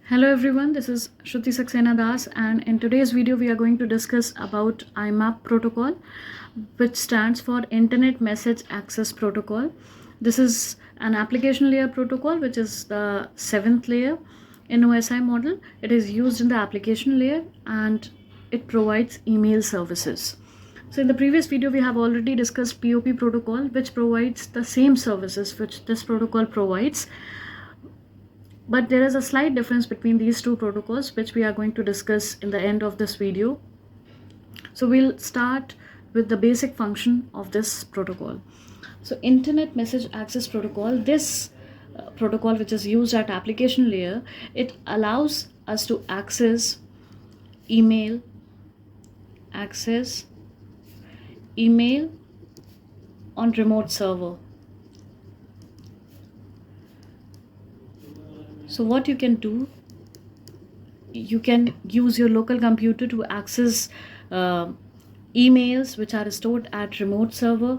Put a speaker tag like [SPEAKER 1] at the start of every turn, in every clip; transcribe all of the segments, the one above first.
[SPEAKER 1] Hello everyone, this is Shruti Saxena Das, and in today's video we are going to discuss about IMAP protocol, which stands for Internet Message Access Protocol. This is an application layer protocol, which is the 7th layer in OSI model. It is used in the application layer and it provides email services. So in the previous video we have already discussed POP protocol, which provides the same services which this protocol provides. But there is a slight difference between these two protocols, which we are going to discuss in the end of this video. So we'll start with the basic function of this protocol. So Internet Message Access Protocol, this protocol which is used at application layer, it allows us to access email on remote server. So what you can do, you can use your local computer to access emails which are stored at remote server.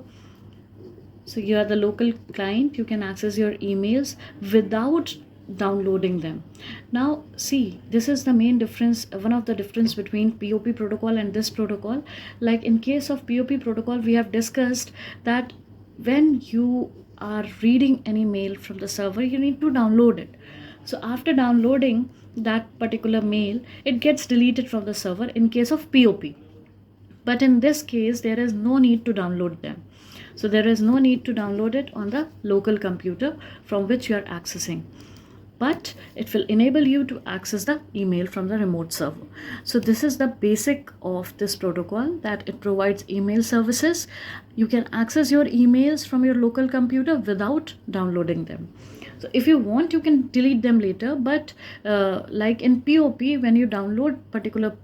[SPEAKER 1] So you are the local client, you can access your emails without downloading them. Now see, this is the main difference, one of the difference between POP protocol and this protocol. Like in case of POP protocol, we have discussed that when you are reading any mail from the server, you need to download it. So after downloading that particular mail, it gets deleted from the server in case of POP. But in this case, there is no need to download them. So there is no need to download it on the local computer from which you are accessing. But it will enable you to access the email from the remote server. So this is the basic of this protocol, that it provides email services. You can access your emails from your local computer without downloading them. So if you want, you can delete them later, but like in POP, when you download particular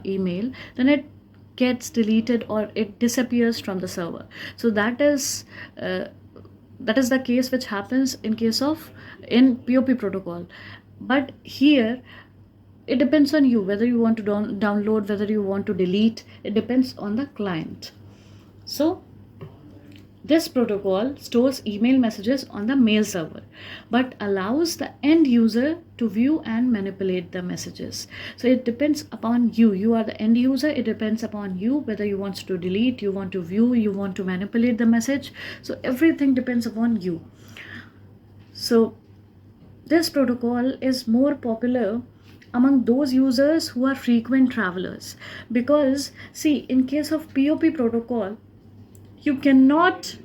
[SPEAKER 1] email, then it gets deleted or it disappears from the server. So that is the case which happens in case of in POP protocol. But here it depends on you whether you want to download, whether you want to delete. It depends on the client. So this protocol stores email messages on the mail server, but allows the end user to view and manipulate the messages. So it depends upon you. You are the end user. It depends upon you whether you want to delete, you want to view, you want to manipulate the message. So everything depends upon you. So this protocol is more popular among those users who are frequent travelers, because see, in case of POP protocol, you cannot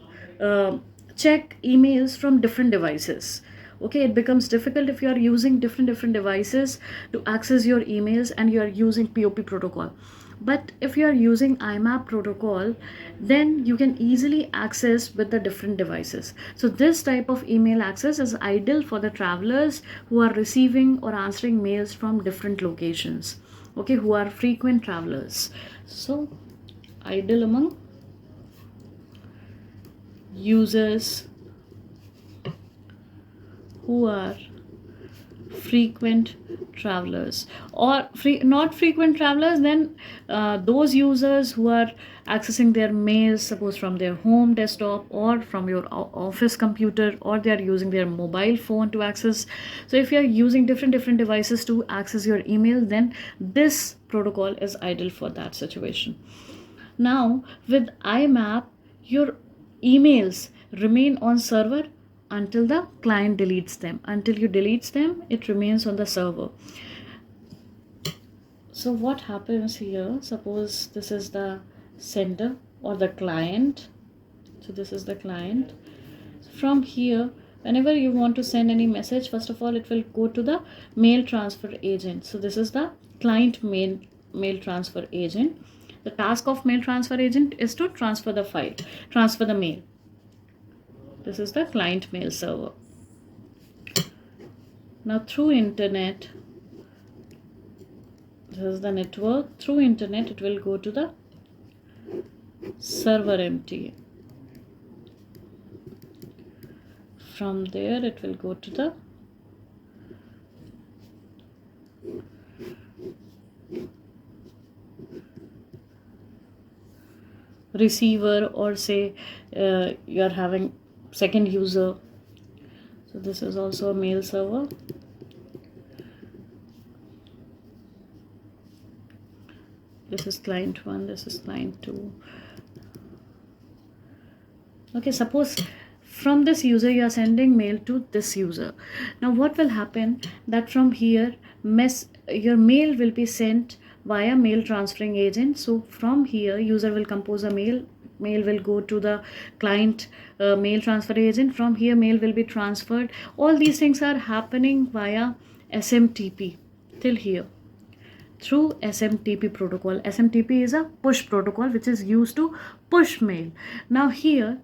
[SPEAKER 1] check emails from different devices. Okay, it becomes difficult if you are using different devices to access your emails and you are using POP protocol. But if you are using IMAP protocol, then you can easily access with the different devices. So this type of email access is ideal for the travelers who are receiving or answering mails from different locations, okay, who are frequent travelers. So ideal among users who are frequent travelers, or not frequent travelers, then those users who are accessing their mails, suppose from their home desktop or from your office computer, or they are using their mobile phone to access. So if you are using different devices to access your email, then this protocol is ideal for that situation. Now with IMAP, your emails remain on server until the client deletes them. Until you deletes them, it remains on the server. So what happens here, suppose this is the sender or the client. So this is the client. From here, whenever you want to send any message, first of all it will go to the mail transfer agent. So this is the client mail transfer agent. The task of mail transfer agent is to transfer the file, transfer the mail. This is the client mail server. Now through internet, this is the network. Through internet, it will go to the server empty. From there, it will go to the receiver, or say you are having second user. So this is also a mail server. this is client 1, this is client 2. Okay, suppose from this user you are sending mail to this user. Now what will happen, that from here your mail will be sent via mail transferring agent. So from here user will compose a mail will go to the client mail transfer agent. From here mail will be transferred. All these things are happening via SMTP till here, through SMTP protocol. SMTP is a push protocol which is used to push mail. Now here,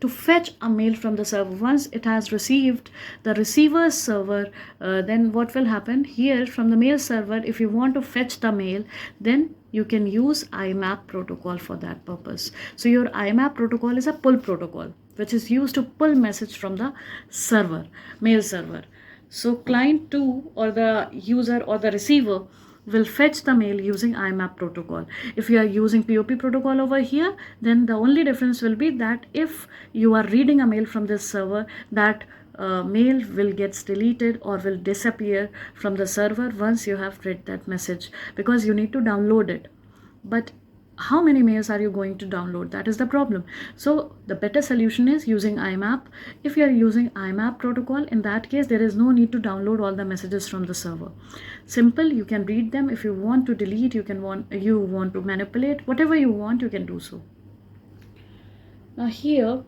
[SPEAKER 1] to fetch a mail from the server, once it has received the receiver's server, then what will happen here from the mail server, if you want to fetch the mail, then you can use IMAP protocol for that purpose. So your IMAP protocol is a pull protocol which is used to pull message from the server, mail server. So client 2 or the user or the receiver will fetch the mail using IMAP protocol. If you are using POP protocol over here, then the only difference will be that if you are reading a mail from this server, that mail will get deleted or will disappear from the server once you have read that message, because you need to download it. But how many mails are you going to download? That is the problem. So the better solution is using IMAP. If you are using IMAP protocol, in that case there is no need to download all the messages from the server. Simple, you can read them. If you want to delete, you want to manipulate, whatever you want, you can do so. Now here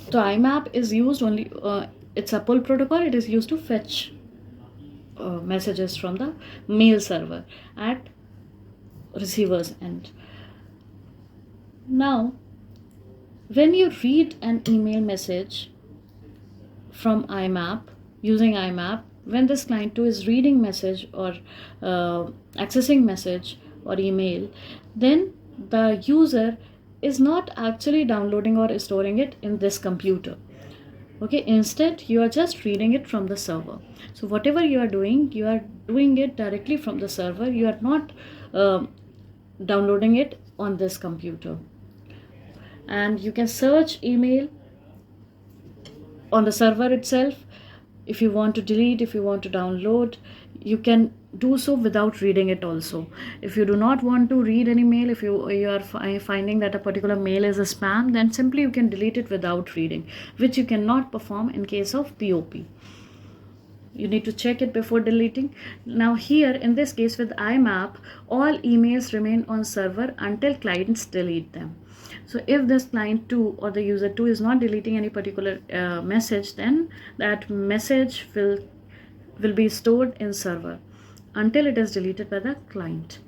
[SPEAKER 1] the IMAP is used only, it's a pull protocol. It is used to fetch messages from the mail server at receiver's end. Now when you read an email message from IMAP, using IMAP, when this client 2 is reading message or accessing message or email, then the user is not actually downloading or storing it in this computer. Okay, instead you are just reading it from the server. So whatever you are doing it directly from the server. You are not downloading it on this computer. And you can search email on the server itself. If you want to delete, if you want to download, you can do so without reading it also. If you do not want to read any mail, if you are finding that a particular mail is a spam, then simply you can delete it without reading, which you cannot perform in case of POP. You need to check it before deleting. Now here in this case with IMAP, all emails remain on server until clients delete them. So if this client 2 or the user 2 is not deleting any particular message, then that message will be stored in server until it is deleted by the client.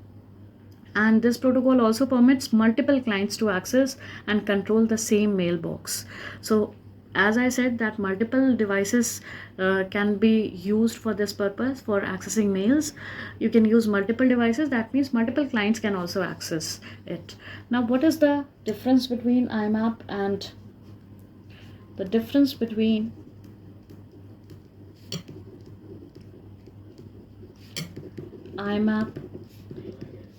[SPEAKER 1] And this protocol also permits multiple clients to access and control the same mailbox. So as I said, that multiple devices can be used for this purpose, for accessing mails. You can use multiple devices. That means multiple clients can also access it. Now what is the difference between IMAP and the difference between IMAP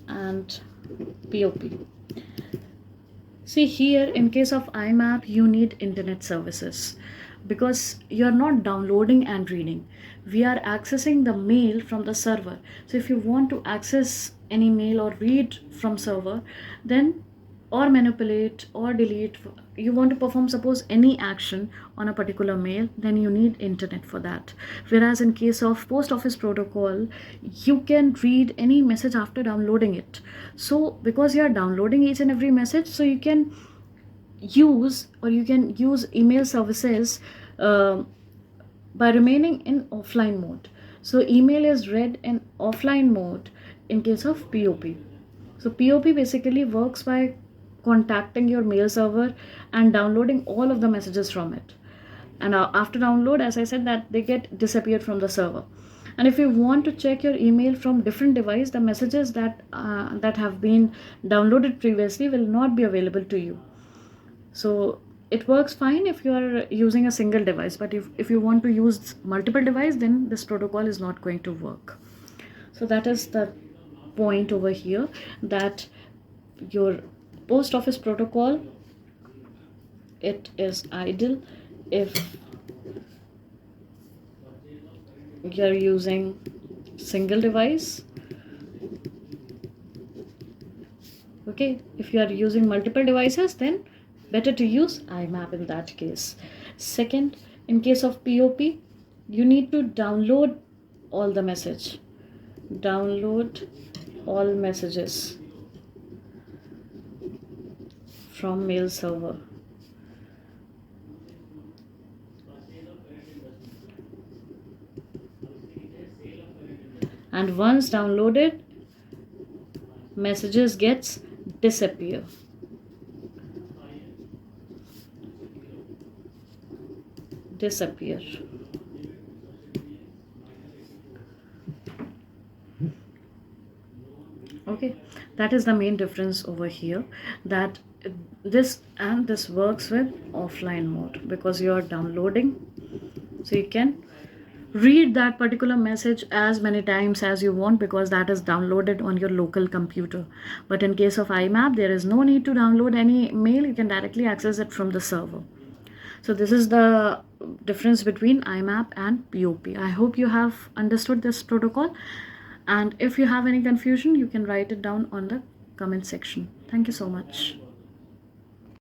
[SPEAKER 1] and POP? See here, in case of IMAP, you need internet services because you're not downloading and reading. We are accessing the mail from the server. So if you want to access any mail or read from server, then or manipulate or delete, you want to perform suppose any action on a particular mail, then you need internet for that. Whereas in case of post office protocol, you can read any message after downloading it. So because you are downloading each and every message, so you can use email services by remaining in offline mode. So email is read in offline mode in case of POP. So POP basically works by contacting your mail server and downloading all of the messages from it. And after download, as I said, that they get disappeared from the server. And if you want to check your email from different device, the messages that have been downloaded previously will not be available to you. So it works fine if you are using a single device, but if you want to use multiple devices, then this protocol is not going to work. So that is the point over here, that your post office protocol, it is idle if you're using single device, Okay, if you are using multiple devices, then better to use IMAP in that case. Second, in case of POP, you need to download all the message. Download all messages from mail server. And once downloaded, messages gets disappear. Okay, that is the main difference over here, that this works with offline mode because you are downloading, so you can read that particular message as many times as you want because that is downloaded on your local computer. But in case of IMAP, there is no need to download any mail, you can directly access it from the server. So this is the difference between IMAP and POP. I hope you have understood this protocol, and if you have any confusion, you can write it down on the comment section. Thank you so much.